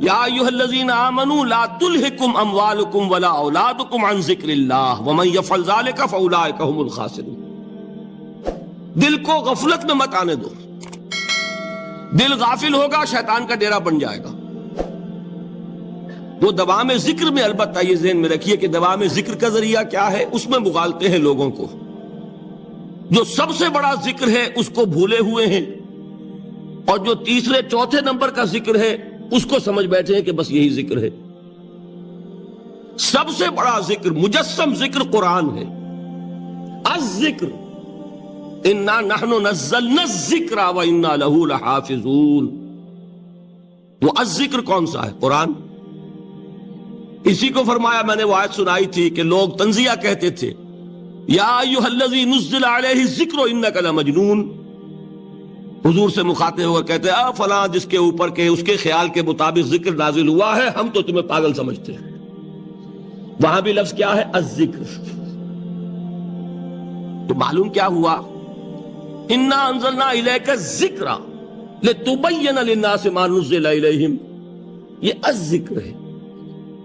یا ایھا الذین آمنوا لا تلھکم اموالکم ولا اولادکم عن ذکر اللہ ومن یفعل ذلک فاولئک هم الخاسرون. دل کو غفلت میں مت آنے دو. دل غافل ہوگا شیطان کا ڈیرا بن جائے گا. وہ دوام ذکر میں، البتہ یہ ذہن میں رکھیے کہ دوام ذکر کا ذریعہ کیا ہے، اس میں مغالتے ہیں لوگوں کو. جو سب سے بڑا ذکر ہے اس کو بھولے ہوئے ہیں، اور جو تیسرے چوتھے نمبر کا ذکر ہے اس کو سمجھ بیٹھے ہیں کہ بس یہی ذکر ہے. سب سے بڑا ذکر، مجسم ذکر قرآن ہے. الذکر انا نحن نزلنا الذکر وانا له لحافظون. وہ الذکر کون سا ہے؟ قرآن. اسی کو فرمایا، میں نے وہ آیت سنائی تھی کہ لوگ تنزیہ کہتے تھے، یا ایھا الذی نزل علیہ الذکر انک لمجنون. حضور سے مخاطب ہو کر کہتے ہیں فلاں جس کے اوپر کے اس کے خیال کے مطابق ذکر نازل ہوا ہے، ہم تو تمہیں پاگل سمجھتے ہیں. وہاں بھی لفظ کیا ہے؟ الذکر. تو معلوم کیا ہوا؟ انا انزلنا الیک الذکر لتبین للناس ما نزل الیہم. یہ الذکر ہے.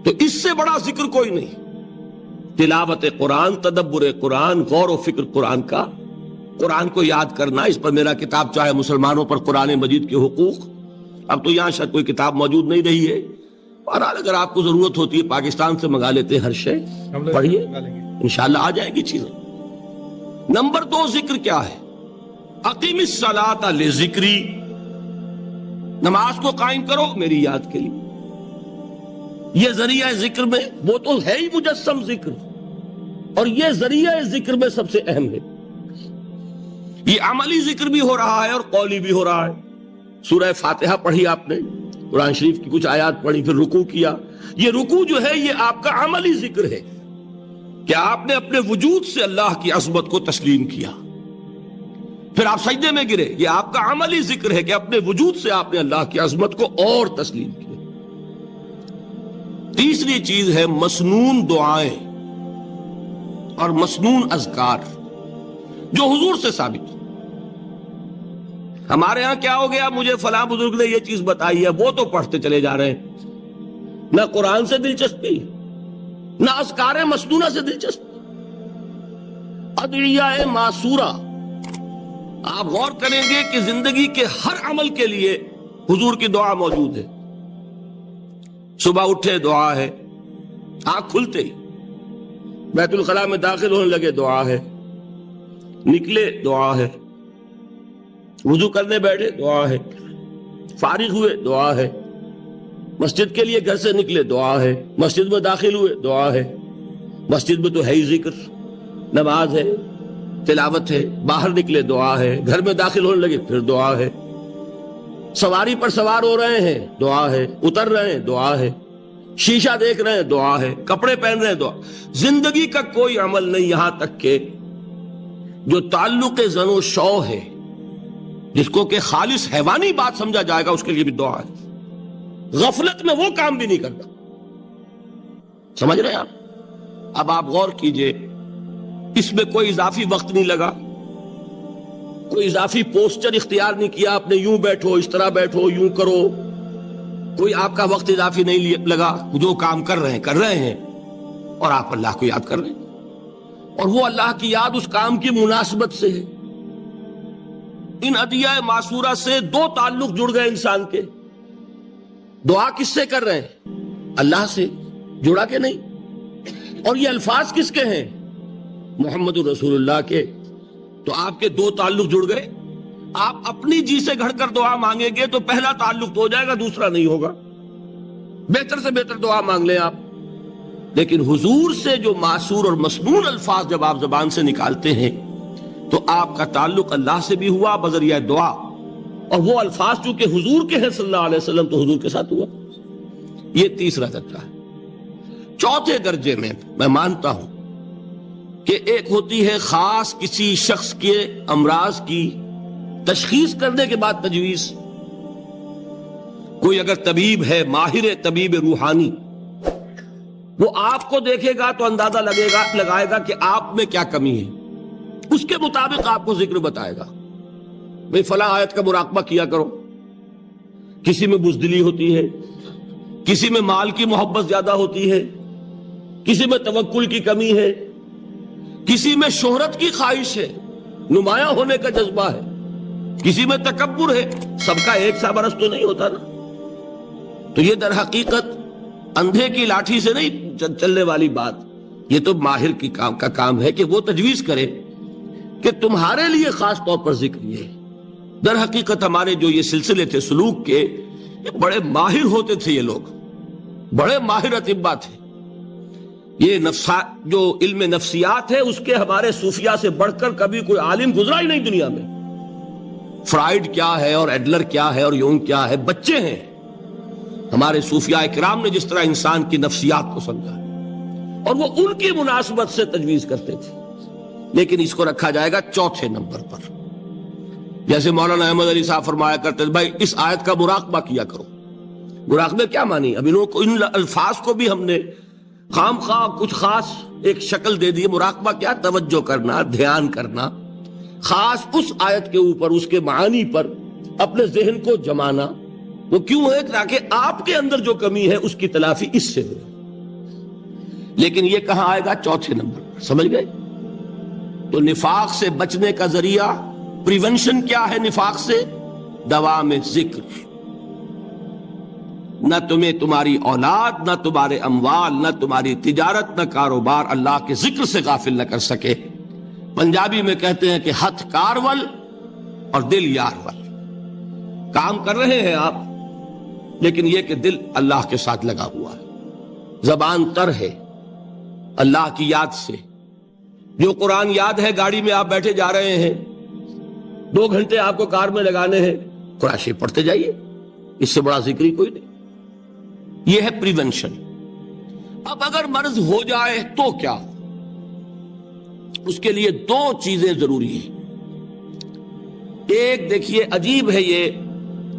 تو اس سے بڑا ذکر کوئی نہیں. تلاوت قرآن، تدبر قرآن، غور و فکر قرآن کا، قرآن کو یاد کرنا. اس پر میرا کتاب چاہے مسلمانوں پر قرآن مجید کے حقوق، اب تو یہاں شاید کوئی کتاب موجود نہیں رہی ہے. بہرحال اگر آپ کو ضرورت ہوتی ہے پاکستان سے منگا لیتے ہر شے، پڑھیے، انشاءاللہ آ جائے گی چیزیں. نمبر 2 ذکر کیا ہے؟ اقیم الصلاۃ لذکری. نماز کو قائم کرو میری یاد کے لیے. یہ ذریعہ ذکر میں، وہ تو ہے ہی مجسم ذکر، اور یہ ذریعہ ذکر میں سب سے اہم ہے. یہ عملی ذکر بھی ہو رہا ہے اور قولی بھی ہو رہا ہے. سورہ فاتحہ پڑھی آپ نے، قرآن شریف کی کچھ آیات پڑھی، پھر رکوع کیا. یہ رکوع جو ہے یہ آپ کا عملی ذکر ہے کہ آپ نے اپنے وجود سے اللہ کی عظمت کو تسلیم کیا. پھر آپ سجدے میں گرے، یہ آپ کا عملی ذکر ہے کہ اپنے وجود سے آپ نے اللہ کی عظمت کو اور تسلیم کیا. تیسری چیز ہے مسنون دعائیں اور مسنون اذکار جو حضور سے ثابت. ہمارے ہاں کیا ہو گیا، مجھے فلاں بزرگ نے یہ چیز بتائی ہے، وہ تو پڑھتے چلے جا رہے ہیں. نہ قرآن سے دلچسپی، نہ اذکار مسنونہ سے دلچسپی. ادعیہ معصورہ. آپ غور کریں گے کہ زندگی کے ہر عمل کے لیے حضور کی دعا موجود ہے. صبح اٹھے دعا ہے، آنکھ کھلتے ہی بیت الخلاء میں داخل ہونے لگے دعا ہے، نکلے دعا ہے، وضو کرنے بیٹھے دعا ہے، فارغ ہوئے دعا ہے، مسجد کے لیے گھر سے نکلے دعا ہے، مسجد میں داخل ہوئے دعا ہے. مسجد میں تو ہے ہی ذکر، نماز ہے، تلاوت ہے. باہر نکلے دعا ہے، گھر میں داخل ہونے لگے پھر دعا ہے. سواری پر سوار ہو رہے ہیں دعا ہے، اتر رہے ہیں دعا ہے، شیشہ دیکھ رہے ہیں دعا ہے، کپڑے پہن رہے ہیں دعا. زندگی کا کوئی عمل نہیں یہاں تک کہ جو تعلق زن و شو ہے، جس کو کہ خالص حیوانی بات سمجھا جائے گا، اس کے لیے بھی دعا ہے. غفلت میں وہ کام بھی نہیں کرتا. سمجھ رہے ہیں آپ؟ اب آپ غور کیجئے، اس میں کوئی اضافی وقت نہیں لگا، کوئی اضافی پوسچر اختیار نہیں کیا آپ نے، یوں بیٹھو، اس طرح بیٹھو، یوں کرو. کوئی آپ کا وقت اضافی نہیں لگا. جو کام کر رہے ہیں اور آپ اللہ کو یاد کر رہے ہیں، اور وہ اللہ کی یاد اس کام کی مناسبت سے ہے. ان ادعیہ معصورہ سے 2 تعلق جڑ گئے انسان کے. دعا کس سے کر رہے ہیں؟ اللہ سے. جڑا کہ نہیں؟ اور یہ الفاظ کس کے ہیں؟ محمد رسول اللہ کے. تو آپ کے 2 تعلق جڑ گئے. آپ اپنی جی سے گھڑ کر دعا مانگیں گے تو پہلا تعلق تو ہو جائے گا، دوسرا نہیں ہوگا. بہتر سے بہتر دعا مانگ لیں آپ. لیکن حضور سے جو معصور اور مسنون الفاظ جب آپ زبان سے نکالتے ہیں تو آپ کا تعلق اللہ سے بھی ہوا بذریعہ دعا، اور وہ الفاظ چونکہ حضور کے ہیں صلی اللہ علیہ وسلم تو حضور کے ساتھ ہوا. یہ تیسرا درجہ ہے. چوتھے درجے میں میں مانتا ہوں کہ ایک ہوتی ہے خاص کسی شخص کے امراض کی تشخیص کرنے کے بعد تجویز. کوئی اگر طبیب ہے، ماہر طبیب روحانی، وہ آپ کو دیکھے گا تو اندازہ لگائے گا کہ آپ میں کیا کمی ہے، اس کے مطابق آپ کو ذکر بتائے گا. بھئی فلاں آیت کا مراقبہ کیا کرو. کسی میں بزدلی ہوتی ہے، کسی میں مال کی محبت زیادہ ہوتی ہے، کسی میں توکل کی کمی ہے، کسی میں شہرت کی خواہش ہے، نمایاں ہونے کا جذبہ ہے، کسی میں تکبر ہے. سب کا ایک سا برس تو نہیں ہوتا نا. تو یہ در حقیقت اندھے کی لاٹھی سے نہیں چلنے والی بات. یہ تو ماہر کی کا کام ہے کہ وہ تجویز کرے کہ تمہارے لیے خاص طور پر ذکر یہ ہے. در حقیقت ہمارے جو یہ سلسلے تھے سلوک کے، یہ بڑے ماہر ہوتے تھے، یہ لوگ بڑے ماہر اطباء تھے. یہ جو علم نفسیات ہے اس کے ہمارے صوفیاء سے بڑھ کر کبھی کوئی عالم گزرا ہی نہیں دنیا میں. فرائیڈ کیا ہے اور ایڈلر کیا ہے اور یونگ کیا ہے، بچے ہیں. ہمارے صوفیاء اکرام نے جس طرح انسان کی نفسیات کو سمجھا اور وہ ان کی مناسبت سے تجویز کرتے تھے. لیکن اس کو رکھا جائے گا چوتھے نمبر پر. جیسے مولانا احمد علی صاحب فرمایا کرتے تھے بھائی اس آیت کا مراقبہ کیا کرو. مراقبہ کیا مانی؟ اب انہوں کو ان الفاظ کو بھی ہم نے خام خواہ کچھ خاص ایک شکل دے دی. مراقبہ کیا؟ توجہ کرنا، دھیان کرنا، خاص اس آیت کے اوپر، اس کے معانی پر اپنے ذہن کو جمانا. وہ کیوں ہے؟ تاکہ آپ کے اندر جو کمی ہے اس کی تلافی اس سے ہو. لیکن یہ کہاں آئے گا؟ چوتھے نمبر پر. سمجھ گئے؟ تو نفاق سے بچنے کا ذریعہ، پریونشن کیا ہے نفاق سے؟ دوام ذکر. نہ تمہیں تمہاری اولاد، نہ تمہارے اموال، نہ تمہاری تجارت، نہ کاروبار اللہ کے ذکر سے غافل نہ کر سکے. پنجابی میں کہتے ہیں کہ ہتھ کارول اور دل یارول. کام کر رہے ہیں آپ، لیکن یہ کہ دل اللہ کے ساتھ لگا ہوا ہے، زبان تر ہے اللہ کی یاد سے. جو قرآن یاد ہے، گاڑی میں آپ بیٹھے جا رہے ہیں، 2 گھنٹے آپ کو کار میں لگانے ہیں، قرآن شریف پڑھتے جائیے. اس سے بڑا ذکر ہی کوئی نہیں. یہ ہے پریونشن. اب اگر مرض ہو جائے تو کیا؟ اس کے لیے 2 چیزیں ضروری ہیں. ایک دیکھیے عجیب ہے، یہ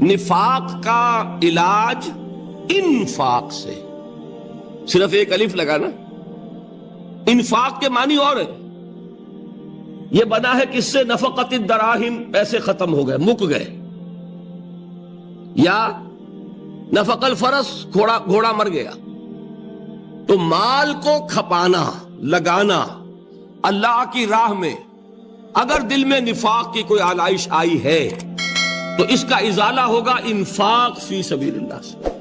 نفاق کا علاج انفاق سے. صرف ایک الف لگا نا. انفاق کے معنی اور ہے. یہ بنا ہے کس سے؟ نفقت الدراہم، پیسے ختم ہو گئے، مک گئے. یا نفق الفرس، گھوڑا مر گیا. تو مال کو کھپانا، لگانا اللہ کی راہ میں. اگر دل میں نفاق کی کوئی آلائش آئی ہے تو اس کا ازالہ ہوگا انفاق فی سبیل اللہ سے.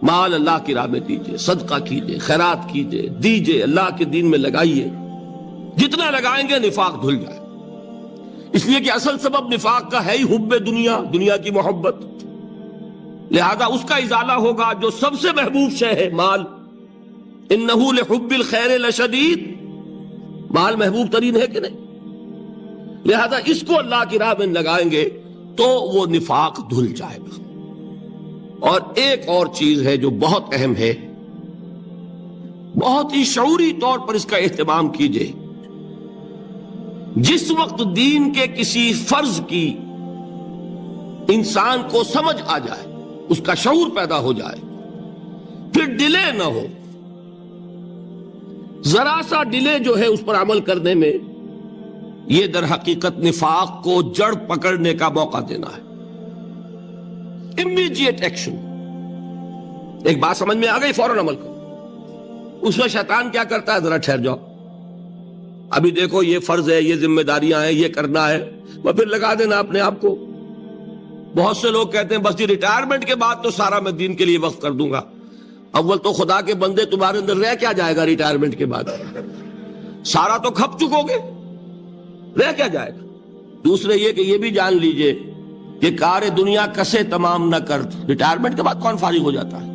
مال اللہ کی راہ میں دیجئے، صدقہ کیجئے، خیرات کیجئے، دیجئے، اللہ کے دین میں لگائیے. جتنا لگائیں گے نفاق دھل جائے. اس لیے کہ اصل سبب نفاق کا ہے ہی حب دنیا، دنیا کی محبت. لہذا اس کا ازالہ ہوگا جو سب سے محبوب شے ہے، مال. انہ لحب الخیر لشدید. مال محبوب ترین ہے کہ نہیں؟ لہذا اس کو اللہ کی راہ میں لگائیں گے تو وہ نفاق دھل جائے گا. اور ایک اور چیز ہے جو بہت اہم ہے، بہت ہی شعوری طور پر اس کا اہتمام کیجئے. جس وقت دین کے کسی فرض کی انسان کو سمجھ آ جائے، اس کا شعور پیدا ہو جائے، پھر ڈیلے نہ ہو. ذرا سا ڈیلے جو ہے اس پر عمل کرنے میں، یہ در حقیقت نفاق کو جڑ پکڑنے کا موقع دینا ہے. Immediate action. ایک بات سمجھ میں آ گئی، فوراً عمل کرو. اس میں شیطان کیا کرتا ہے؟ ذرا ٹھہر جاؤ، ابھی دیکھو یہ فرض ہے، یہ ذمہ داریاں ہیں، یہ کرنا ہے، وہ پھر لگا دینا اپنے آپ کو. بہت سے لوگ کہتے ہیں بس یہ ریٹائرمنٹ کے بعد تو سارا میں دین کے لیے وقف کر دوں گا. اول تو خدا کے بندے تمہارے اندر رہ کیا جائے گا ریٹائرمنٹ کے بعد؟ سارا تو کھپ چکو گے، رہ کیا جائے گا؟ دوسرے یہ کہ یہ بھی جان لیجئے کہ کار دنیا کسے تمام نہ کر. ریٹائرمنٹ کے بعد کون فارغ ہو جاتا ہے؟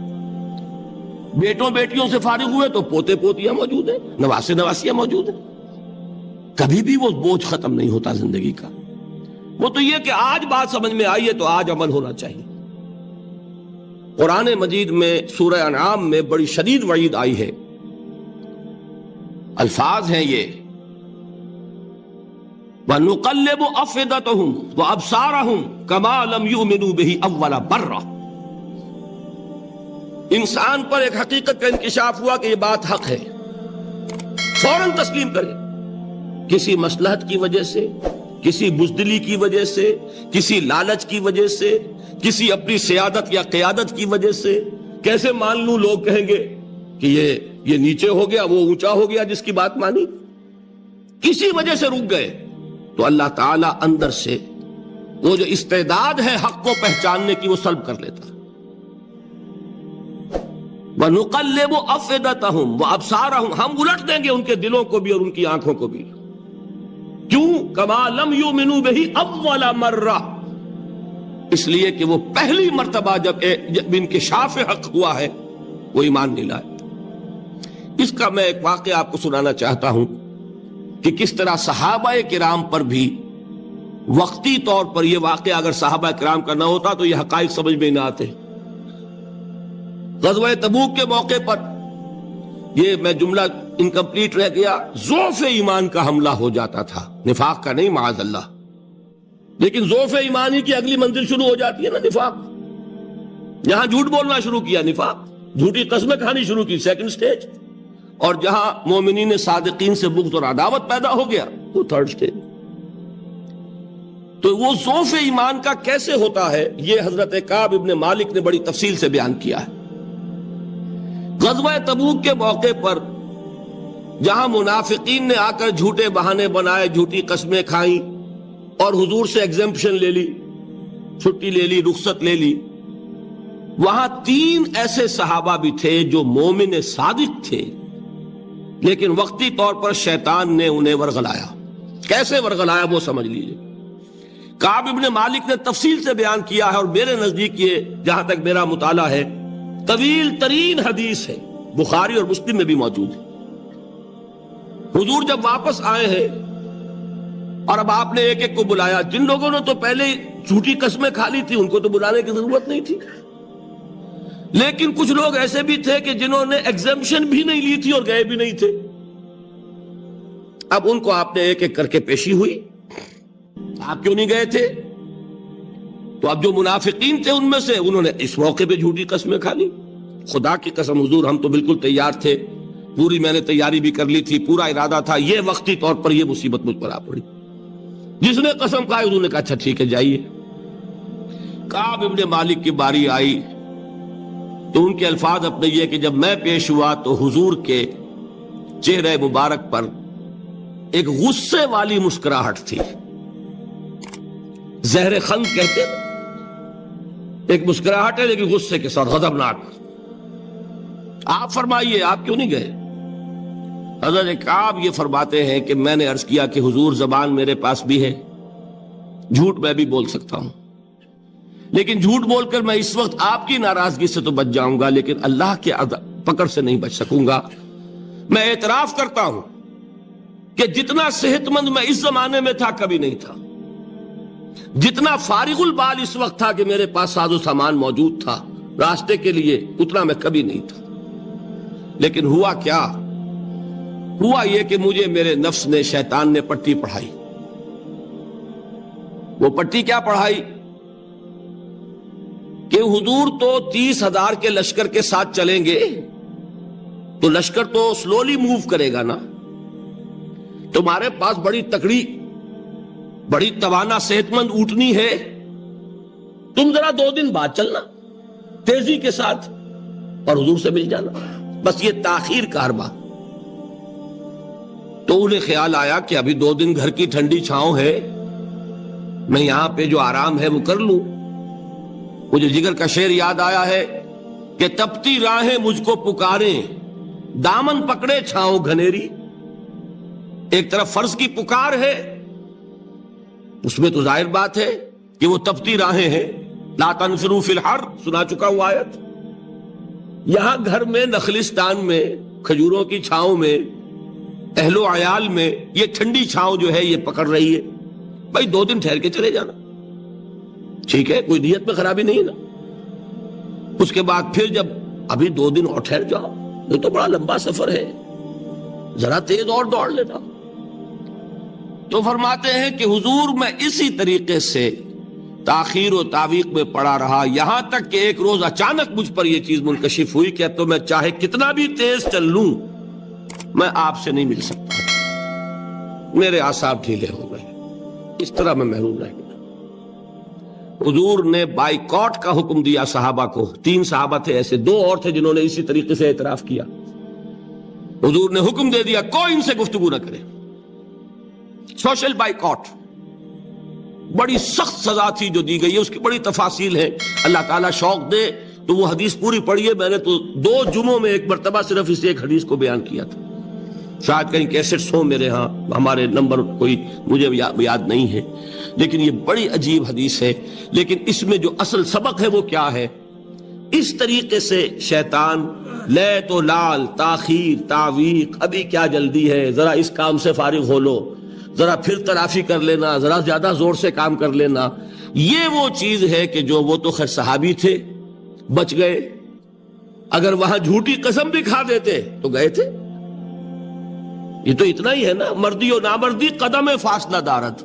بیٹوں بیٹیوں سے فارغ ہوئے تو پوتے پوتیاں موجود ہیں، نواسے نواسیاں موجود ہیں. کبھی بھی وہ بوجھ ختم نہیں ہوتا زندگی کا. وہ تو یہ کہ آج بات سمجھ میں آئی ہے تو آج عمل ہونا چاہیے. قرآن مجید میں سورہ انعام میں بڑی شدید وعید آئی ہے. الفاظ ہیں یہ، وَنُقَلِّبُ أَفْئِدَتَهُمْ وَأَبْصَارَهُمْ كَمَا لَمْ يُؤْمِنُوا بِهِ أَوَّلَ مَرَّةٍ. انسان پر ایک حقیقت کا انکشاف ہوا کہ یہ بات حق ہے، فوراً تسلیم کرے. کسی مصلحت کی وجہ سے، کسی بزدلی کی وجہ سے، کسی لالچ کی وجہ سے، کسی اپنی سیادت یا قیادت کی وجہ سے، کیسے مان لوں؟ لوگ کہیں گے کہ یہ نیچے ہو گیا، وہ اونچا ہو گیا جس کی بات مانی. کسی وجہ سے رک گئے تو اللہ تعالیٰ اندر سے وہ جو استعداد ہے حق کو پہچاننے کی وہ سلب کر لیتا. وَنُقَلِّبُ أَفْئِدَتَهُمْ وَأَبْصَارَهُمْ، ہم الٹ دیں گے ان کے دلوں کو بھی اور ان کی آنکھوں کو بھی. کیوں؟ كَمَا لَمْ يُؤْمِنُوا بِهِ أَوَّلَ مَرَّةٍ، اس لیے کہ وہ پہلی مرتبہ جب انکشاف حق ہوا ہے وہ ایمان نہیں لائے. اس کا میں ایک واقعہ آپ کو سنانا چاہتا ہوں کہ کس طرح صحابہ کرام پر بھی وقتی طور پر یہ واقعہ اگر صحابہ کرام کا نہ ہوتا تو یہ حقائق سمجھ میں نہ آتے. غزوہ تبوک کے موقع پر یہ میں جملہ انکمپلیٹ رہ گیا، ضعف ایمان کا حملہ ہو جاتا تھا، نفاق کا نہیں معاذ اللہ، لیکن ضعف ایمان ہی کی اگلی منزل شروع ہو جاتی ہے نا، نفاق. یہاں جھوٹ بولنا شروع کیا، نفاق، جھوٹی قسمیں کھانی شروع کی، سیکنڈ سٹیج. اور جہاں مومنین صادقین سے بغض اور عداوت پیدا ہو گیا وہ تھرڈ سٹیج. تو وہ ضعف ایمان کا کیسے ہوتا ہے یہ حضرت کعب ابن مالک نے بڑی تفصیل سے بیان کیا ہے. غزوہ تبوک کے موقع پر جہاں منافقین نے آ کر جھوٹے بہانے بنائے، جھوٹی قسمیں کھائیں اور حضور سے ایگزمپشن لے لی، چھٹی لے لی، رخصت لے لی، وہاں 3 ایسے صحابہ بھی تھے جو مومن صادق تھے، لیکن وقتی طور پر شیطان نے انہیں ورغلایا. کیسے ورغلایا وہ سمجھ لیجئے. کعب ابن مالک نے تفصیل سے بیان کیا ہے اور میرے نزدیک یہ جہاں تک میرا مطالعہ ہے طویل ترین حدیث ہے، بخاری اور مسلم میں بھی موجود ہے. حضور جب واپس آئے ہیں اور اب آپ نے ایک ایک کو بلایا، جن لوگوں نے تو پہلے جھوٹی قسمیں کھا لی تھی ان کو تو بلانے کی ضرورت نہیں تھی، لیکن کچھ لوگ ایسے بھی تھے کہ جنہوں نے ایگزمپشن بھی نہیں لی تھی اور گئے بھی نہیں تھے. اب ان کو آپ نے ایک ایک کر کے پیشی ہوئی، آپ کیوں نہیں گئے تھے؟ تو اب جو منافقین تھے ان میں سے انہوں نے اس موقع پہ جھوٹی قسمیں کھا لی. خدا کی قسم حضور ہم تو بالکل تیار تھے، پوری میں نے تیاری بھی کر لی تھی، پورا ارادہ تھا، یہ وقتی طور پر یہ مصیبت مجھ پر آ پڑی. جس نے قسم کھائی انہوں نے کہا اچھا ٹھیک ہے جائیے. کعب ابن مالک کی باری آئی تو ان کے الفاظ اپنے یہ کہ جب میں پیش ہوا تو حضور کے چہرے مبارک پر ایک غصے والی مسکراہٹ تھی. زہر خند کہتے ہیں، ایک مسکراہٹ ہے لیکن غصے کے ساتھ، غضبناک. آپ فرمائیے آپ کیوں نہیں گئے؟ حضرت کعب یہ فرماتے ہیں کہ میں نے عرض کیا کہ حضور زبان میرے پاس بھی ہے، جھوٹ میں بھی بول سکتا ہوں، لیکن جھوٹ بول کر میں اس وقت آپ کی ناراضگی سے تو بچ جاؤں گا لیکن اللہ کے پکڑ سے نہیں بچ سکوں گا. میں اعتراف کرتا ہوں کہ جتنا صحت مند میں اس زمانے میں تھا کبھی نہیں تھا، جتنا فارغ البال اس وقت تھا کہ میرے پاس ساز و سامان موجود تھا راستے کے لیے، اتنا میں کبھی نہیں تھا. لیکن ہوا کیا؟ ہوا یہ کہ مجھے میرے نفس نے، شیطان نے پٹی پڑھائی. وہ پٹی کیا پڑھائی کہ حضور تو 30,000 کے لشکر کے ساتھ چلیں گے تو لشکر تو سلولی موو کرے گا نا، تمہارے پاس بڑی تکڑی، بڑی توانا صحت مند اونٹنی ہے، تم ذرا 2 دن بعد چلنا تیزی کے ساتھ اور حضور سے مل جانا، بس یہ تاخیر کارواں. تو انہیں خیال آیا کہ ابھی 2 دن گھر کی ٹھنڈی چھاؤں ہے، میں یہاں پہ جو آرام ہے وہ کر لوں. مجھے جگر کا شعر یاد آیا ہے کہ تپتی راہیں مجھ کو پکاریں، دامن پکڑے چھاؤں گھنیری. ایک طرف فرض کی پکار ہے، اس میں تو ظاہر بات ہے کہ وہ تپتی راہیں ہیں، لا تنفروا فی الحر سنا چکا ہوں آیت. یہاں گھر میں، نخلستان میں، کھجوروں کی چھاؤں میں، اہل و عیال میں یہ ٹھنڈی چھاؤں جو ہے یہ پکڑ رہی ہے. بھائی 2 دن ٹھہر کے چلے جانا، ٹھیک ہے، کوئی نیت میں خرابی نہیں نا. اس کے بعد پھر جب ابھی 2 دن اور ٹھہر جاؤ، یہ تو بڑا لمبا سفر ہے، ذرا تیز اور دوڑ لینا. تو فرماتے ہیں کہ حضور میں اسی طریقے سے تاخیر و تعویق میں پڑا رہا، یہاں تک کہ ایک روز اچانک مجھ پر یہ چیز منکشف ہوئی کہ تو میں چاہے کتنا بھی تیز چل لوں میں آپ سے نہیں مل سکتا. میرے اعصاب ڈھیلے ہو گئے، اس طرح میں محروم رہ گیا. حضور نے بائیکاٹ کا حکم دیا صحابہ کو. 3 صحابہ تھے ایسے, 2 اور تھے جنہوں نے اسی طریقے سے اعتراف کیا. حضور نے حکم دے دیا کوئی ان سے گفتگو نہ کرے. سوشل بائیکاٹ بڑی سخت سزا تھی جو دی گئی ہے, اس کی بڑی تفاصیل ہے. اللہ تعالیٰ شوق دے تو وہ حدیث پوری پڑھیے. میں نے تو 2 جمعوں میں ایک مرتبہ صرف اس ایک حدیث کو بیان کیا تھا. شاید کہیں کیسٹس ہوں میرے ہاں, ہمارے نمبر کوئی مجھے یاد نہیں ہے, لیکن یہ بڑی عجیب حدیث ہے. لیکن اس میں جو اصل سبق ہے وہ کیا ہے؟ اس طریقے سے شیطان لیت و لال, تاخیر, تعویق, ابھی کیا جلدی ہے, ذرا اس کام سے فارغ ہو لو, ذرا پھر تلافی کر لینا, ذرا زیادہ زور سے کام کر لینا, یہ وہ چیز ہے کہ جو وہ تو خیر صحابی تھے, بچ گئے. اگر وہاں جھوٹی قسم بھی کھا دیتے تو گئے تھے. یہ تو اتنا ہی ہے نا, مردی و نامردی قدم فاصلہ دارت.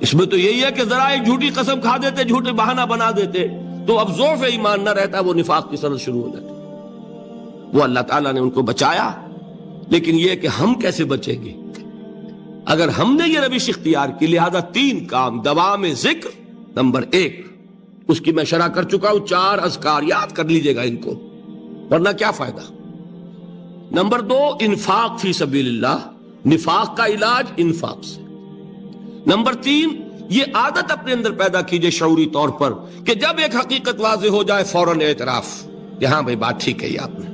اس میں تو یہی ہے کہ ذرا ایک جھوٹی قسم کھا دیتے, جھوٹے بہانہ بنا دیتے, تو اب ضعف ایمان نہ رہتا, وہ نفاق کی سرحد شروع ہو جاتی. وہ اللہ تعالیٰ نے ان کو بچایا. لیکن یہ کہ ہم کیسے بچیں گے اگر ہم نے یہ روش اختیار کی؟ لہذا 3 کام. دوام ذکر نمبر 1, اس کی میں شرح کر چکا ہوں. 4 اذکار یاد کر لیجئے گا ان کو, ورنہ کیا فائدہ. نمبر 2, انفاق فی سبیل اللہ, نفاق کا علاج انفاق سے. نمبر 3, یہ عادت اپنے اندر پیدا کیجئے شعوری طور پر کہ جب ایک حقیقت واضح ہو جائے فوراً اعتراف کہ ہاں بھائی بات ٹھیک ہے آپ نے.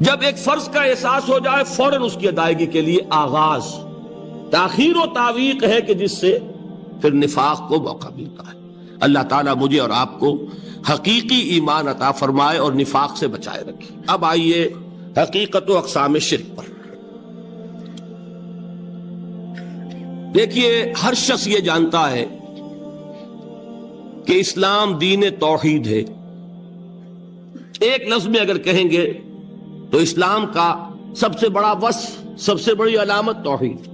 جب ایک فرض کا احساس ہو جائے فوراً اس کی ادائیگی کے لیے آغاز. تاخیر و تعویق ہے کہ جس سے پھر نفاق کو موقع ملتا ہے. اللہ تعالیٰ مجھے اور آپ کو حقیقی ایمان عطا فرمائے اور نفاق سے بچائے رکھے. اب آئیے حقیقت و اقسام شرک پر. دیکھیے, ہر شخص یہ جانتا ہے کہ اسلام دین توحید ہے. ایک لفظ میں اگر کہیں گے تو اسلام کا سب سے بڑا وصف, سب سے بڑی علامت توحید.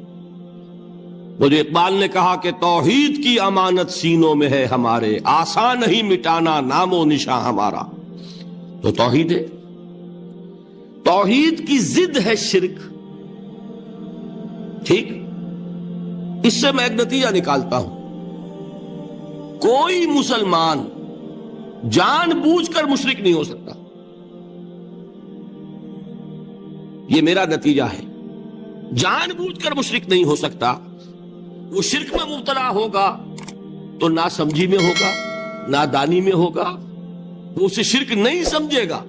وہ جو اقبال نے کہا کہ توحید کی امانت سینوں میں ہے ہمارے, آسان نہیں مٹانا نام و نشاں ہمارا. تو توحید ہے. توحید کی ضد ہے شرک. ٹھیک, اس سے میں ایک نتیجہ نکالتا ہوں. کوئی مسلمان جان بوجھ کر مشرک نہیں ہو سکتا. یہ میرا نتیجہ ہے. جان بوجھ کر مشرک نہیں ہو سکتا. وہ شرک میں مبتلا ہوگا تو ناسمجھی میں ہوگا, نادانی میں ہوگا, وہ اسے شرک نہیں سمجھے گا.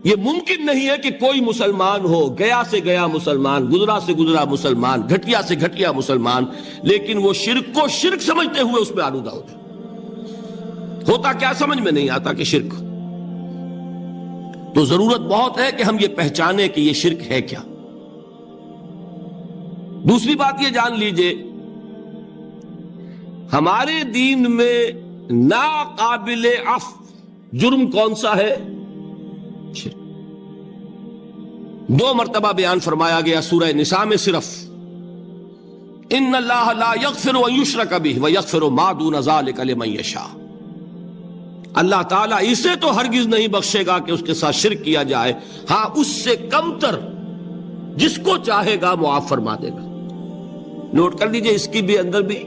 یہ ممکن نہیں ہے کہ کوئی مسلمان ہو, گیا سے گیا مسلمان, گزرا سے گزرا مسلمان, گھٹیا سے گھٹیا مسلمان, لیکن وہ شرک کو شرک سمجھتے ہوئے اس میں آلودہ ہوتا. ہوتا کیا سمجھ میں نہیں آتا کہ شرک. تو ضرورت بہت ہے کہ ہم یہ پہچانیں کہ یہ شرک ہے کیا. دوسری بات یہ جان لیجئے, ہمارے دین میں ناقابل عفو جرم کون سا ہے؟ 2 مرتبہ بیان فرمایا گیا سورہ نساء میں صرف, ان اللہ لا یغفر ان یشرک بہ ویغفر ما دون ذلک لمن یشاء. اللہ تعالیٰ اسے تو ہرگز نہیں بخشے گا کہ اس کے ساتھ شرک کیا جائے, ہاں اس سے کم تر جس کو چاہے گا معاف فرما دے گا. نوٹ کر لیجئے, اس کی بھی اندر بھی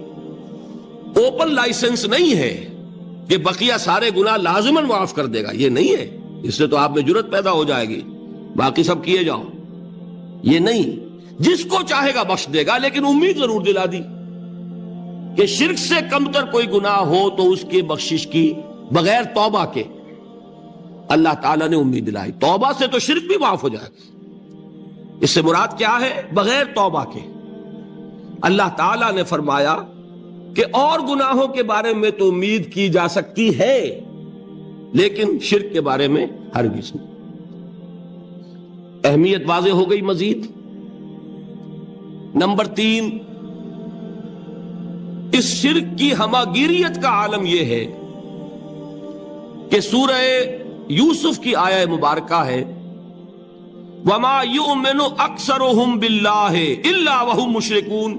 اوپن لائسنس نہیں ہے کہ بقیہ سارے گناہ لازماً معاف کر دے گا. یہ نہیں ہے. اس سے تو آپ میں جرت پیدا ہو جائے گی, باقی سب کیے جاؤ. یہ نہیں, جس کو چاہے گا بخش دے گا, لیکن امید ضرور دلا دی کہ شرک سے کم تر کوئی گناہ ہو تو اس کی بخشش کی بغیر توبہ کے. اللہ تعالیٰ نے امید دلائی. توبہ سے تو شرک بھی معاف ہو جائے گا. اس سے مراد کیا ہے؟ بغیر توبہ کے. اللہ تعالیٰ نے فرمایا کہ اور گناہوں کے بارے میں تو امید کی جا سکتی ہے, لیکن شرک کے بارے میں ہرگز نہیں. اہمیت واضح ہو گئی. مزید نمبر 3, اس شرک کی ہماگیریت کا عالم یہ ہے کہ سورہ یوسف کی آیہ مبارکہ ہے, وَمَا يُؤْمِنُ أَكْثَرُهُمْ بِاللَّهِ إِلَّا وَهُمْ مُشْرِكُونَ.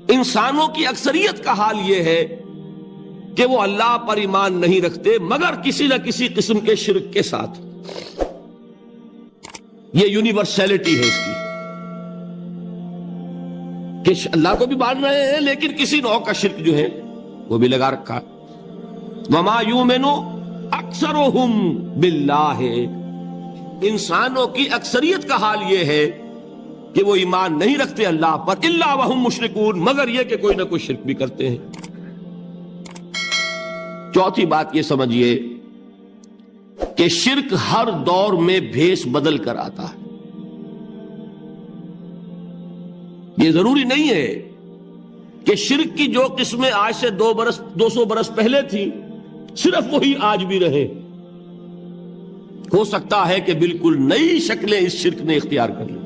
انسانوں کی اکثریت کا حال یہ ہے کہ وہ اللہ پر ایمان نہیں رکھتے مگر کسی نہ کسی قسم کے شرک کے ساتھ. یہ یونیورسلٹی ہے اس کی. کہ اللہ کو بھی مان رہے ہیں لیکن کسی نوع کا شرک جو ہے وہ بھی لگا رکھا. وما یؤمن اکثرهم باللہ، انسانوں کی اکثریت کا حال یہ ہے کہ وہ ایمان نہیں رکھتے اللہ پر، الا وهم مشرکون، مگر یہ کہ کوئی نہ کوئی شرک بھی کرتے ہیں. چوتھی بات یہ سمجھیے کہ شرک ہر دور میں بھیس بدل کر آتا ہے. یہ ضروری نہیں ہے کہ شرک کی جو قسمیں آج سے 200 برس پہلے تھی صرف وہی آج بھی رہے. ہو سکتا ہے کہ بالکل نئی شکلیں اس شرک نے اختیار کر لی.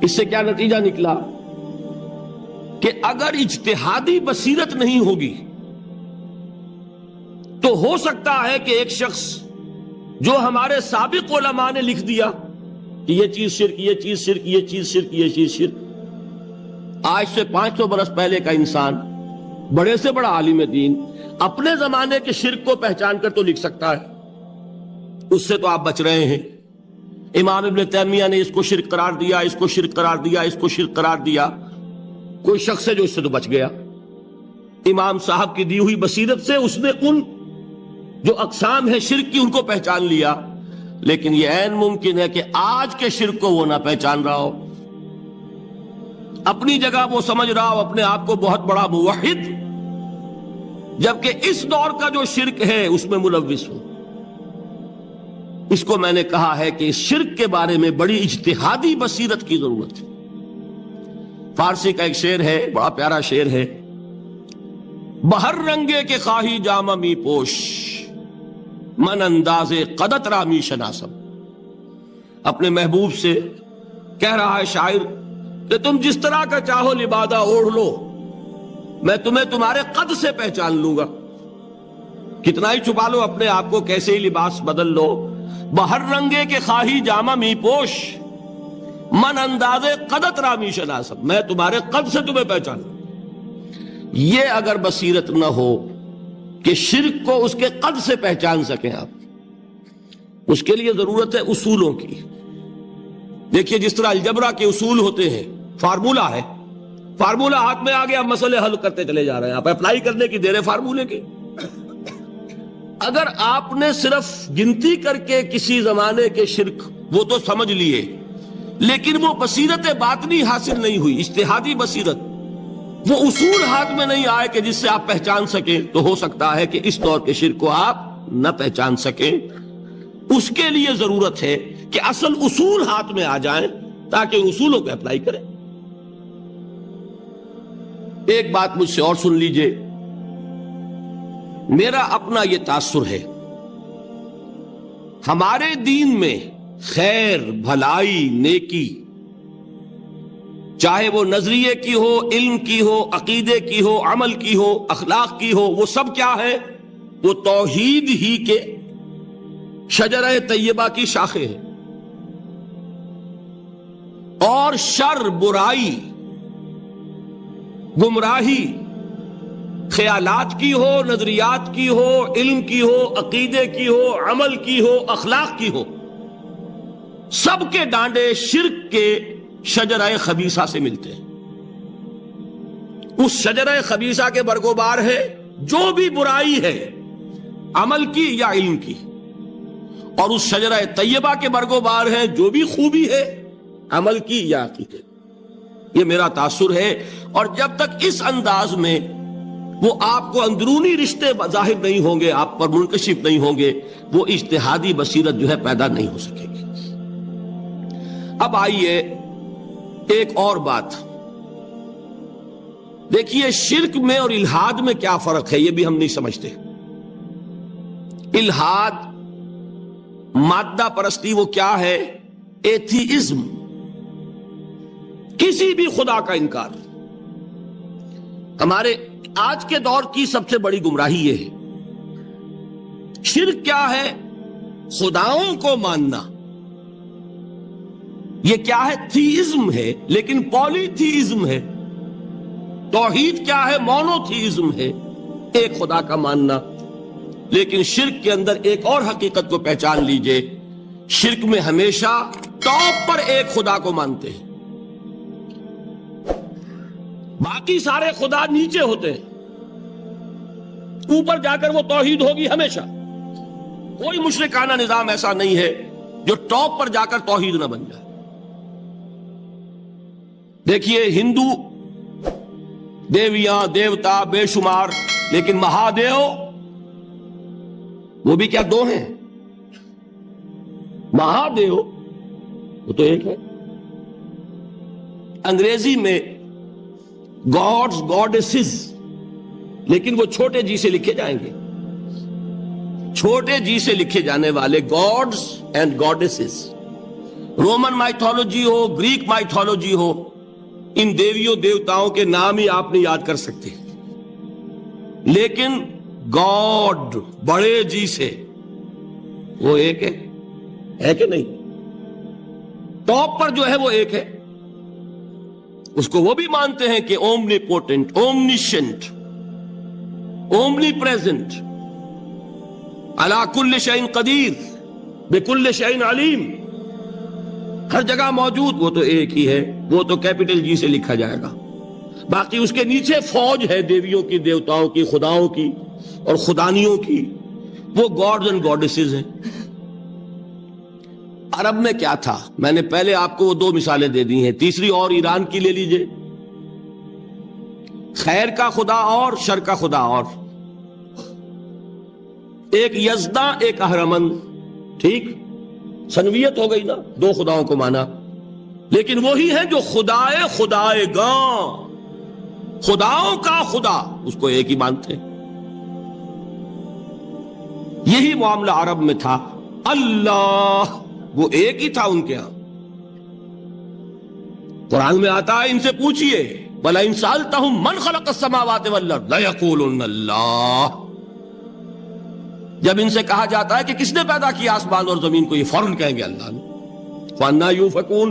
اس سے کیا نتیجہ نکلا کہ اگر اجتہادی بصیرت نہیں ہوگی تو ہو سکتا ہے کہ ایک شخص جو ہمارے سابق علماء نے لکھ دیا کہ یہ چیز شرک، یہ چیز شرک، یہ چیز شرک، یہ چیز شرک، آج سے 500 برس پہلے کا انسان بڑے سے بڑا عالم دین اپنے زمانے کے شرک کو پہچان کر تو لکھ سکتا ہے. اس سے تو آپ بچ رہے ہیں. امام ابن تیمیہ نے اس کو شرک قرار دیا، اس کو شرک قرار دیا، اس کو شرک قرار دیا. کوئی شخص ہے جو اس سے تو بچ گیا. امام صاحب کی دی ہوئی بصیرت سے اس نے ان جو اقسام ہے شرک کی ان کو پہچان لیا، لیکن یہ عین ممکن ہے کہ آج کے شرک کو وہ نہ پہچان رہا ہو. اپنی جگہ وہ سمجھ رہا ہو اپنے آپ کو بہت بڑا موحد، جبکہ اس دور کا جو شرک ہے اس میں ملوث ہو. اس کو میں نے کہا ہے کہ اس شرک کے بارے میں بڑی اجتہادی بصیرت کی ضرورت ہے. فارسی کا ایک شعر ہے، بڑا پیارا شعر ہے، بہر رنگے کے خواہی جامہ می پوش، من انداز قدت رامی شناسم. اپنے محبوب سے کہہ رہا ہے شاعر کہ تم جس طرح کا چاہو لبادہ اوڑھ لو، میں تمہیں تمہارے قد سے پہچان لوں گا. کتنا ہی چھپا لو اپنے آپ کو، کیسے ہی لباس بدل لو، بہر رنگے کے خواہی جامہ می پوش، من انداز قدت رامی شناسم، میں تمہارے قد سے تمہیں پہچان لوں. یہ اگر بصیرت نہ ہو کہ شرک کو اس کے قد سے پہچان سکیں آپ، اس کے لیے ضرورت ہے اصولوں کی. دیکھیے جس طرح الجبرا کے اصول ہوتے ہیں، فارمولا ہے، فارمولا ہاتھ میں آ گیا، مسئلے حل کرتے چلے جا رہے ہیں، آپ اپلائی کرنے کی دیر ہے فارمولے کے. اگر آپ نے صرف گنتی کر کے کسی زمانے کے شرک وہ تو سمجھ لیے، لیکن وہ بصیرت باطنی حاصل نہیں ہوئی، اجتہادی بصیرت، وہ اصول ہاتھ میں نہیں آئے کہ جس سے آپ پہچان سکیں، تو ہو سکتا ہے کہ اس دور کے شرک کو آپ نہ پہچان سکیں. اس کے لیے ضرورت ہے کہ اصل اصول ہاتھ میں آ جائیں تاکہ ان اصولوں کو اپلائی کریں. ایک بات مجھ سے اور سن لیجئے، میرا اپنا یہ تاثر ہے، ہمارے دین میں خیر، بھلائی، نیکی، چاہے وہ نظریے کی ہو، علم کی ہو، عقیدے کی ہو، عمل کی ہو، اخلاق کی ہو، وہ سب کیا ہے؟ وہ توحید ہی کے شجرہ طیبہ کی شاخیں ہیں. اور شر، برائی، گمراہی، خیالات کی ہو، نظریات کی ہو، علم کی ہو، عقیدے کی ہو، عمل کی ہو، اخلاق کی ہو، سب کے ڈانڈے شرک کے شجرہ خبیثہ سے ملتے ہیں. اس شجرہ خبیثہ کے برگوبار ہے جو بھی برائی ہے، عمل کی یا علم کی، اور اس شجرہ طیبہ کے برگوبار ہے جو بھی خوبی ہے، عمل کی یا عقیدے. یہ میرا تاثر ہے. اور جب تک اس انداز میں وہ آپ کو اندرونی رشتے ظاہر نہیں ہوں گے، آپ پر منکشف نہیں ہوں گے، وہ اجتہادی بصیرت جو ہے پیدا نہیں ہو سکے گی. اب آئیے ایک اور بات دیکھیے، شرک میں اور الحاد میں کیا فرق ہے یہ بھی ہم نہیں سمجھتے. الحاد، مادہ پرستی، وہ کیا ہے؟ ایتھیزم، کسی بھی خدا کا انکار. ہمارے آج کے دور کی سب سے بڑی گمراہی یہ ہے. شرک کیا ہے؟ خداؤں کو ماننا. یہ کیا ہے؟ تھیزم ہے، لیکن پولی تھیزم ہے. توحید کیا ہے؟ مونو تھیزم ہے، ایک خدا کا ماننا. لیکن شرک کے اندر ایک اور حقیقت کو پہچان لیجئے، شرک میں ہمیشہ ٹاپ پر ایک خدا کو مانتے ہیں. باقی سارے خدا نیچے ہوتے ہیں، اوپر جا کر وہ توحید ہوگی ہمیشہ۔ کوئی مشرکانہ نظام ایسا نہیں ہے جو ٹاپ پر جا کر توحید نہ بن جائے۔ دیکھیے ہندو دیویاں دیوتا بے شمار، لیکن مہادیو وہ بھی کیا دو ہیں؟ مہادیو وہ تو ایک ہے۔ انگریزی میں گاڈز گاڈیسز، لیکن وہ چھوٹے جی سے لکھے جائیں گے، چھوٹے جی سے لکھے جانے والے gods and goddesses. Roman mythology ہو، گریک مائتھولوجی ہو، ان دیویوں دیوتاؤں کے نام ہی آپ نہیں یاد کر سکتے، لیکن گاڈ بڑے جی سے وہ ایک ہے کہ نہیں؟ ٹاپ پر جو ہے وہ ایک ہے، اس کو وہ بھی مانتے ہیں کہ اومنی پوٹنٹ، اومنیشنٹ، اومنی پریزنٹ، علی کل شیء قدیر، بکل شیء علیم، ہر جگہ موجود، وہ تو ایک ہی ہے، وہ تو کیپٹل جی سے لکھا جائے گا۔ باقی اس کے نیچے فوج ہے دیویوں کی، دیوتاؤں کی، خداؤں کی اور خدانیوں کی، وہ گاڈز اینڈ گاڈیسز ہیں۔ عرب میں کیا تھا؟ میں نے پہلے آپ کو وہ دو مثالیں دے دی ہیں، تیسری اور ایران کی لے لیجئے۔ خیر کا خدا اور شر کا خدا اور، ایک یزداں ایک اہرمن، ٹھیک، سنویت ہو گئی نا، دو خداؤں کو مانا، لیکن وہی ہے جو خدائے خدائے گاں، خداؤں کا خدا، اس کو ایک ہی مانتے ہیں۔ یہی معاملہ عرب میں تھا، اللہ وہ ایک ہی تھا ان کے ہاں۔ قرآن میں آتا ہے ان سے پوچھئے وَلَئِن سَأَلْتَهُم مَّنْ خَلَقَ السَّمَاوَاتِ وَالْأَرْضَ لَيَقُولُنَّ اللَّهُ، جب ان سے کہا جاتا ہے کہ کس نے پیدا کیا آسمان اور زمین کو، یہ فوراً کہیں گے اللہ نے۔ فَأَنَّىٰ يُؤْفَكُونَ،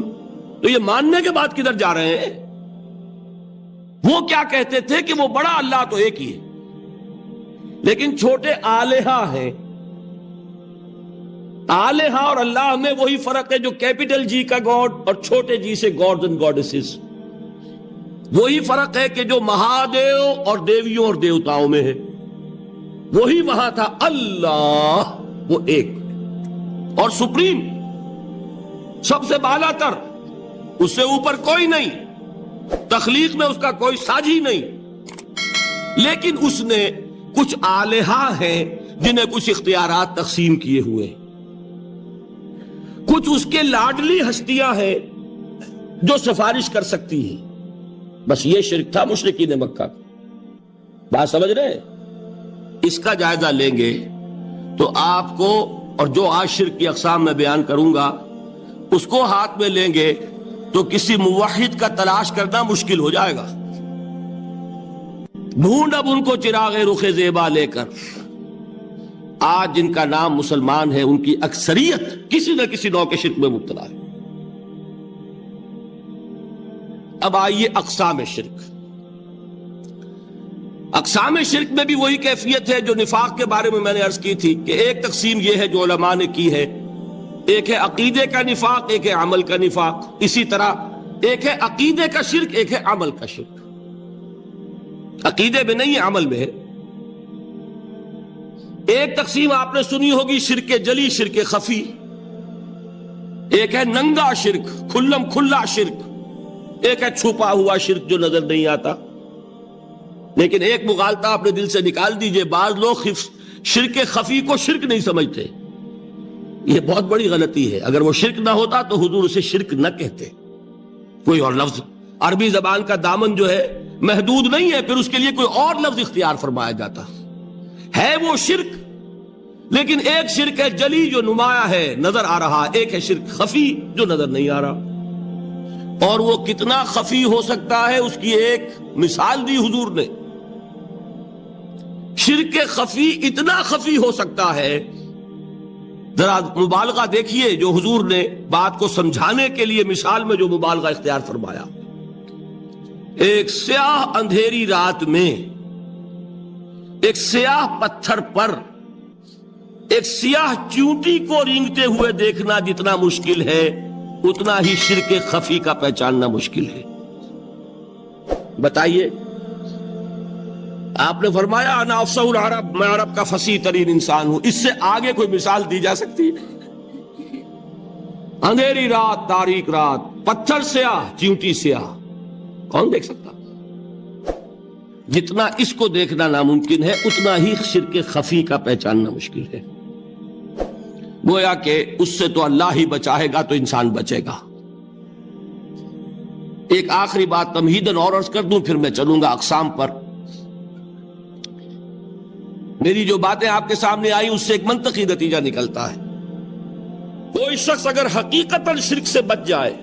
تو یہ ماننے کے بعد کدھر جا رہے ہیں؟ وہ کیا کہتے تھے کہ وہ بڑا اللہ تو ایک ہی ہے، لیکن چھوٹے آلہہ ہیں۔ آلہہ اور اللہ میں وہی فرق ہے جو کیپٹل جی کا گاڈ اور چھوٹے جی سے گاڈز اینڈ گاڈیسز، وہی فرق ہے کہ جو مہادیو اور دیویوں اور دیوتاؤں میں ہے، وہی وہاں تھا اللہ وہ ایک اور سپریم، سب سے بالا تر، اس سے اوپر کوئی نہیں، تخلیق میں اس کا کوئی ساجی نہیں، لیکن اس نے کچھ آلہہ ہیں جنہیں کچھ اختیارات تقسیم کیے ہوئے، کچھ اس کے لاڈلی ہستیاں ہیں جو سفارش کر سکتی ہیں۔ بس یہ شرک تھا مشرکین مکہ کا، بات سمجھ رہے ہیں؟ اس کا جائزہ لیں گے تو آپ کو، اور جو آج شرک کی اقسام میں بیان کروں گا اس کو ہاتھ میں لیں گے تو کسی موحد کا تلاش کرنا مشکل ہو جائے گا۔ ڈھونڈ اب ان کو چراغ رخ زیبا لے کر، آج جن کا نام مسلمان ہے ان کی اکثریت کسی نہ کسی نوع کے شرک میں مبتلا ہے۔ اب آئیے اقسام شرک۔ اقسام شرک میں بھی وہی کیفیت ہے جو نفاق کے بارے میں میں نے عرض کی تھی کہ ایک تقسیم یہ ہے جو علماء نے کی ہے، ایک ہے عقیدے کا نفاق، ایک ہے عمل کا نفاق۔ اسی طرح ایک ہے عقیدے کا شرک، ایک ہے عمل کا شرک۔ عقیدے میں نہیں ہے، عمل میں ہے۔ ایک تقسیم آپ نے سنی ہوگی شرک جلی، شرک خفی، ایک ہے ننگا شرک، کھلم کھلا شرک، ایک ہے چھپا ہوا شرک جو نظر نہیں آتا۔ لیکن ایک مغالطہ اپنے دل سے نکال دیجئے، بعض لوگ شرک خفی کو شرک نہیں سمجھتے، یہ بہت بڑی غلطی ہے۔ اگر وہ شرک نہ ہوتا تو حضور اسے شرک نہ کہتے، کوئی اور لفظ، عربی زبان کا دامن جو ہے محدود نہیں ہے، پھر اس کے لیے کوئی اور لفظ اختیار فرمایا جاتا ہے وہ شرک۔ لیکن ایک شرک ہے جلی جو نمایاں ہے، نظر آ رہا، ایک ہے شرک خفی جو نظر نہیں آ رہا۔ اور وہ کتنا خفی ہو سکتا ہے اس کی ایک مثال دی حضور نے۔ شرک خفی اتنا خفی ہو سکتا ہے، ذرا مبالغہ دیکھیے جو حضور نے بات کو سمجھانے کے لیے مثال میں جو مبالغہ اختیار فرمایا۔ ایک سیاہ اندھیری رات میں ایک سیاہ پتھر پر ایک سیاہ چیونٹی کو رینگتے ہوئے دیکھنا جتنا مشکل ہے، اتنا ہی شرک خفی کا پہچاننا مشکل ہے۔ بتائیے. آپ نے فرمایا انا افصح العرب، میں عرب کا فصیح ترین انسان ہوں. اس سے آگے کوئی مثال دی جا سکتی ہے؟ اندھیری رات، تاریک رات، پتھر سیاہ، چیونٹی سیاہ، کون دیکھ سکتا؟ جتنا اس کو دیکھنا ناممکن ہے اتنا ہی شرک خفی کا پہچاننا مشکل ہے. گویا کہ اس سے تو اللہ ہی بچائے گا تو انسان بچے گا. ایک آخری بات تمہیداً اور عرض کر دوں، پھر میں چلوں گا اقسام پر. میری جو باتیں آپ کے سامنے آئی اس سے ایک منطقی نتیجہ نکلتا ہے. کوئی شخص اگر حقیقتاً شرک سے بچ جائے،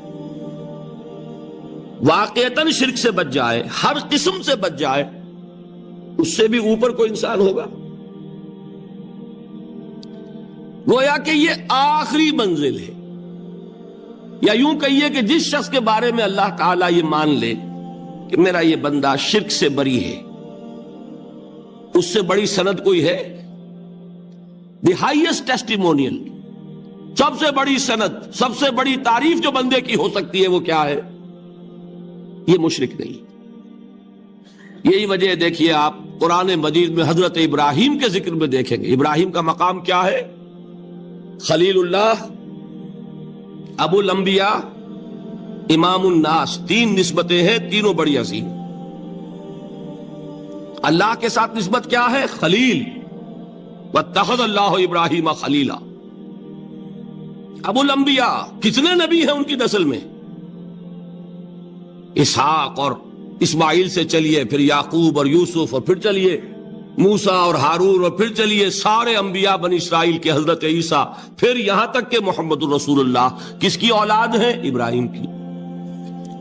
واقعتاً شرک سے بچ جائے، ہر قسم سے بچ جائے، اس سے بھی اوپر کوئی انسان ہوگا. گویا کہ یہ آخری منزل ہے. یا یوں کہیے کہ جس شخص کے بارے میں اللہ تعالیٰ یہ مان لے کہ میرا یہ بندہ شرک سے بری ہے، اس سے بڑی سند کوئی ہے؟ دی ہائیسٹ ٹیسٹیمونیل، سب سے بڑی سند، سب سے بڑی تعریف جو بندے کی ہو سکتی ہے وہ کیا ہے؟ یہ مشرک نہیں. یہی وجہ ہے، دیکھیے آپ قرآن مجید میں حضرت ابراہیم کے ذکر میں دیکھیں گے. ابراہیم کا مقام کیا ہے؟ خلیل اللہ، ابو الانبیاء، امام الناس. تین نسبتیں ہیں، تینوں بڑی عظیم. اللہ کے ساتھ نسبت کیا ہے؟ خلیل. واتخذ اللہ ابراہیم خلیلا. ابو الانبیاء، کتنے نبی ہیں ان کی نسل میں؟ اسحاق اور اسماعیل سے چلیے، پھر یعقوب اور یوسف، اور پھر چلیے موسیٰ اور ہارون، اور پھر چلیے سارے انبیاء بنی اسرائیل کے، حضرت عیسیٰ، پھر یہاں تک کہ محمد الرسول اللہ. کس کی اولاد ہے؟ ابراہیم کی.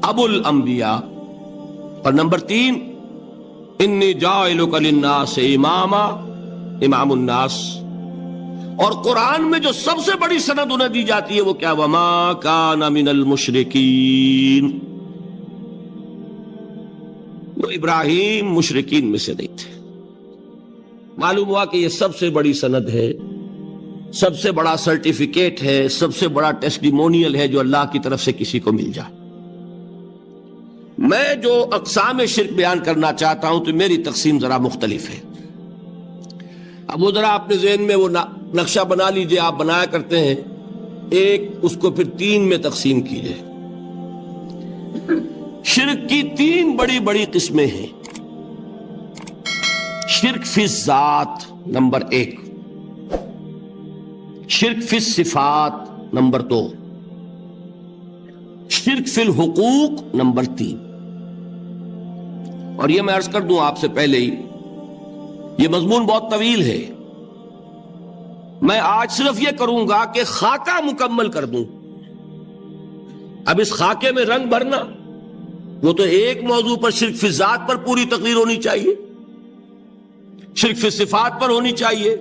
ابو الانبیاء. اور نمبر 3، انی جاعلک للناس اماما، امام الناس. اور قرآن میں جو سب سے بڑی سند انہیں دی جاتی ہے وہ کیا؟ وما کان من المشرکین. وہ ابراہیم مشرکین میں سے نہیں تھے. معلوم ہوا کہ یہ سب سے بڑی سند ہے، سب سے بڑا سرٹیفکیٹ ہے، سب سے بڑا ٹیسٹیمونیل ہے جو اللہ کی طرف سے کسی کو مل جائے. میں جو اقسام شرک بیان کرنا چاہتا ہوں تو میری تقسیم ذرا مختلف ہے. اب وہ ذرا اپنے ذہن میں وہ نقشہ بنا لیجئے، آپ بنایا کرتے ہیں ایک، اس کو پھر 3 میں تقسیم کیجئے. شرک کی 3 بڑی بڑی قسمیں ہیں. شرک فی الذات نمبر 1، شرک فی الصفات نمبر 2، شرک فی الحقوق نمبر 3. اور یہ میں عرض کر دوں آپ سے پہلے ہی، یہ مضمون بہت طویل ہے. میں آج صرف یہ کروں گا کہ خاکہ مکمل کر دوں. اب اس خاکے میں رنگ بھرنا، وہ تو ایک موضوع پر شرک فی الذات پر پوری تقریر ہونی چاہیے، شرک فی صفات پر ہونی چاہیے.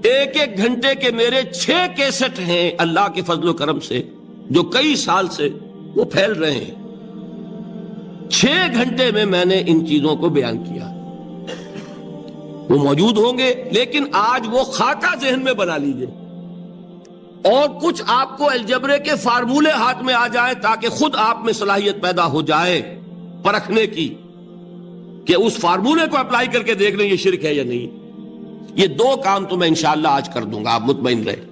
ایک ایک گھنٹے کے میرے 6 کیسٹ ہیں اللہ کے فضل و کرم سے، جو کئی سال سے وہ پھیل رہے ہیں. 6 گھنٹے میں میں نے ان چیزوں کو بیان کیا. وہ موجود ہوں گے، لیکن آج وہ خاکہ ذہن میں بنا لیجئے، اور کچھ آپ کو الجبرے کے فارمولے ہاتھ میں آ جائیں تاکہ خود آپ میں صلاحیت پیدا ہو جائے پرکھنے کی کہ اس فارمولے کو اپلائی کر کے دیکھ لیں یہ شرک ہے یا نہیں. یہ 2 کام تو میں انشاءاللہ آج کر دوں گا، آپ مطمئن رہے.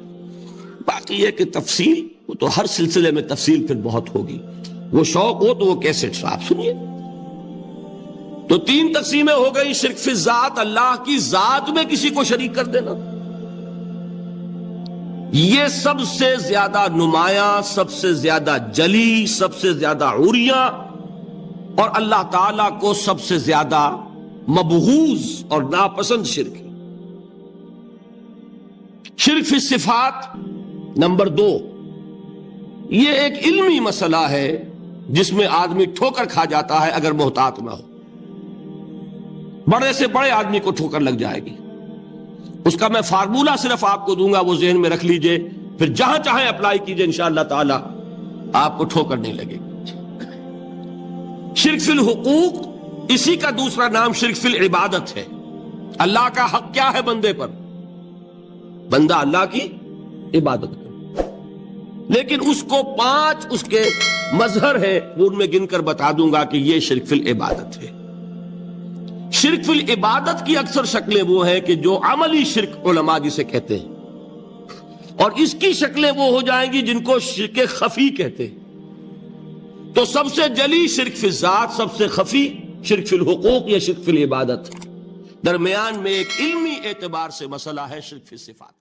باقی یہ کہ تفصیل، وہ تو ہر سلسلے میں تفصیل پھر بہت ہوگی. وہ شوق ہو تو وہ کیسٹ آپ سنیے. تو 3 تقسیمیں ہو گئی. شرک فی الذات، اللہ کی ذات میں کسی کو شریک کر دینا، یہ سب سے زیادہ نمایاں، سب سے زیادہ جلی، سب سے زیادہ عریاں، اور اللہ تعالیٰ کو سب سے زیادہ مبغوض اور ناپسند شرک. شرک فی صفات نمبر 2، یہ ایک علمی مسئلہ ہے جس میں آدمی ٹھوکر کھا جاتا ہے اگر محتاط نہ ہو. بڑے سے بڑے آدمی کو ٹھوکر لگ جائے گی. اس کا میں فارمولہ صرف آپ کو دوں گا، وہ ذہن میں رکھ لیجئے، پھر جہاں چاہیں اپلائی کیجئے، انشاءاللہ تعالی آپ کو ٹھوکر نہیں لگے گی. شرک فی الحقوق، اسی کا دوسرا نام شرک فی العبادت ہے. اللہ کا حق کیا ہے بندے پر؟ بندہ اللہ کی عبادت کرے. لیکن اس کو 5 اس کے مظہر ہیں، وہ ان میں گن کر بتا دوں گا کہ یہ شرک فی العبادت ہے۔ شرک فی العبادت کی اکثر شکلیں وہ ہیں کہ جو عملی شرک علماء جسے کہتے ہیں، اور اس کی شکلیں وہ ہو جائیں گی جن کو شرک خفی کہتے ہیں۔ تو سب سے جلی شرک فی الذات، سب سے خفی شرک فی الحقوق یا شرک فی العبادت، درمیان میں ایک علمی اعتبار سے مسئلہ ہے شرک فی الصفات۔